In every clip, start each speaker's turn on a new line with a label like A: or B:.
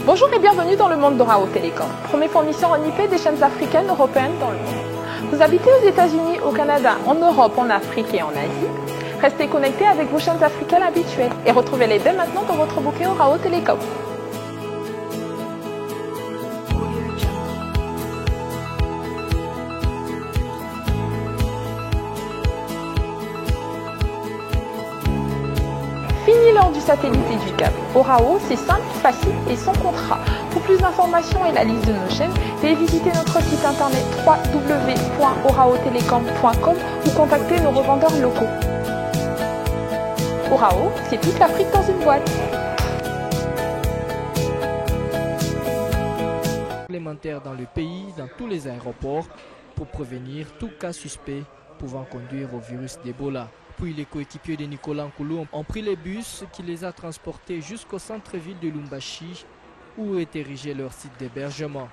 A: Bonjour et bienvenue dans le monde d'Orao Télécom, premier fournisseur en IP des chaînes africaines européennes dans le monde. Vous habitez aux États-Unis, au Canada, en Europe, en Afrique et en Asie. Restez connectés avec vos chaînes africaines habituelles et retrouvez-les dès maintenant dans votre bouquet Orao Télécom. Fini l'heure du satellite et du câble. Orao, c'est simple, facile et sans contrat. Pour plus d'informations et la liste de nos chaînes, veuillez visiter notre site internet www.oraotelecom.com ou contacter nos revendeurs locaux. Orao, c'est toute l'Afrique dans une boîte.
B: Complémentaire dans le pays, dans tous les aéroports, pour prévenir tout cas suspect pouvant conduire au virus d'Ebola. Puis les coéquipiers de Nicolas Nkoulou ont pris les bus qui les a transportés jusqu'au centre-ville de Lubumbashi où est érigé leur site d'hébergement.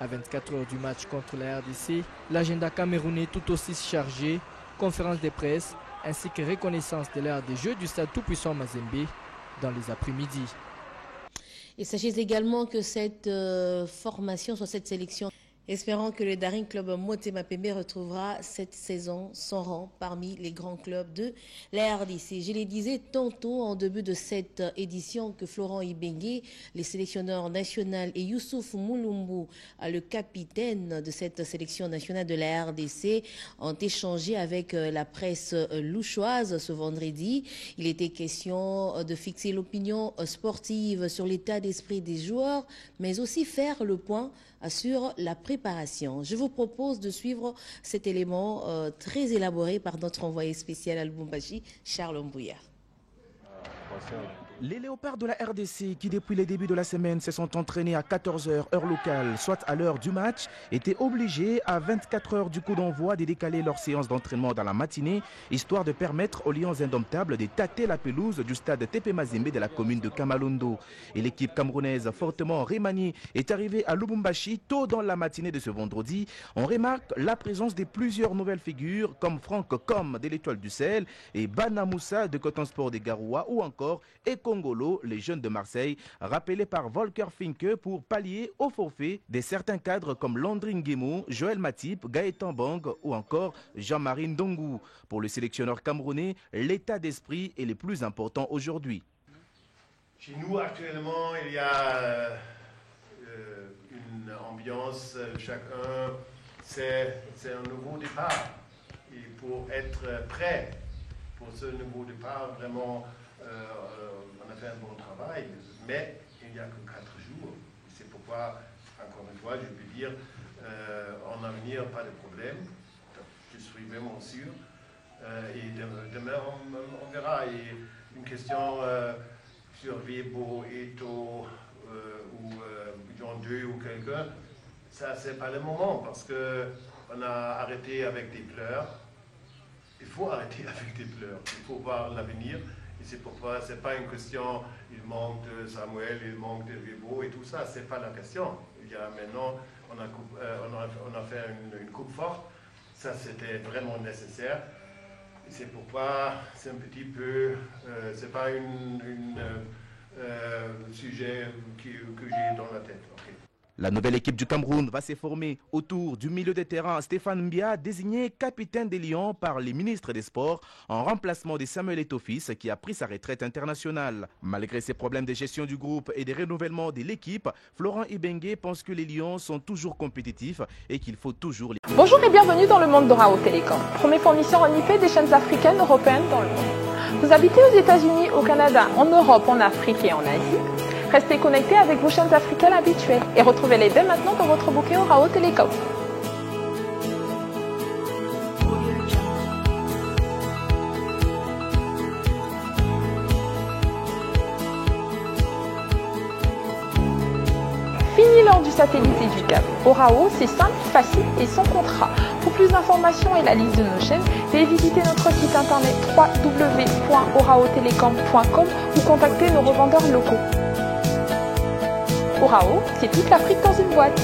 B: À 24 heures du match contre la RDC, l'agenda camerounais tout aussi chargé, conférence de presse ainsi que reconnaissance de l'ère des Jeux du stade tout-puissant Mazembe dans les après-midi.
C: Et sachez également que cette formation sur cette sélection, espérant que le Daring Club Motema Pembe retrouvera cette saison son rang parmi les grands clubs de la RDC. Je le disais tantôt en début de cette édition que Florent Ibenge, les sélectionneurs nationaux, et Youssouf Moulumbu, le capitaine de cette sélection nationale de la RDC, ont échangé avec la presse louchoise ce vendredi. Il était question de fixer l'opinion sportive sur l'état d'esprit des joueurs, mais aussi faire le point sur la préparation. Je vous propose de suivre cet élément très élaboré par notre envoyé spécial à Lubumbashi, Charles Mbouya.
D: Les léopards de la RDC qui depuis le début de la semaine se sont entraînés à 14h heure locale, soit à l'heure du match, étaient obligés à 24 heures du coup d'envoi de décaler leur séance d'entraînement dans la matinée, histoire de permettre aux Lions indomptables de tâter la pelouse du stade TP Mazembe de la commune de Kamalondo. Et l'équipe camerounaise fortement remaniée est arrivée à Lubumbashi tôt dans la matinée de ce vendredi. On remarque la présence de plusieurs nouvelles figures comme Franck Com de l'Étoile du Sahel et Bana Moussa de Coton Sport des Garoua ou encore Kongolo, les jeunes de Marseille, rappelés par Volker Finke pour pallier au forfait de certains cadres comme Landry Nguemo, Joël Matip, Gaëtan Bang ou encore Jean-Marie Ndongu. Pour le sélectionneur camerounais, l'état d'esprit est le plus important aujourd'hui.
E: Chez nous, actuellement, il y a une ambiance, chacun, c'est un nouveau départ. Et pour être prêt pour ce nouveau départ, vraiment, on a fait un bon travail, mais il n'y a que 4 jours. C'est pourquoi, encore une fois, je peux dire, en avenir, pas de problème. Je suis vraiment sûr. Et demain, on verra. Et une question sur Vebo, Eto ou Jean 2 ou quelqu'un, ça, c'est pas le moment parce qu'on a arrêté avec des pleurs. Il faut arrêter avec des pleurs. Il faut voir l'avenir. Et c'est pourquoi ce n'est pas une question, il manque de Samuel, il manque de Vebo et tout ça, ce n'est pas la question. Il y a maintenant, on a fait une coupe forte, ça c'était vraiment nécessaire. Et c'est pourquoi c'est un petit peu, c'est pas un sujet que j'ai dans la tête. Okay.
D: La nouvelle équipe du Cameroun va se former autour du milieu de terrain Stéphane Mbia, désigné capitaine des Lions par les ministres des Sports en remplacement de Samuel Eto'o-Fils qui a pris sa retraite internationale. Malgré ces problèmes de gestion du groupe et de renouvellement de l'équipe, Florent Ibenge pense que les Lions sont toujours compétitifs et qu'il faut toujours les...
A: Bonjour et bienvenue dans le monde d'Orao Télécom, premier fournisseur en IP des chaînes africaines européennes dans le monde. Vous habitez aux États-Unis, au Canada, en Europe, en Afrique et en Asie. Restez connectés avec vos chaînes africaines habituelles et retrouvez-les dès maintenant dans votre bouquet Orao Télécom. Fini l'heure du satellite et du câble. Orao, c'est simple, facile et sans contrat. Pour plus d'informations et la liste de nos chaînes, veuillez visiter notre site internet www.oraotelecom.com ou contacter nos revendeurs locaux. Orao, c'est toute l'Afrique dans une boîte.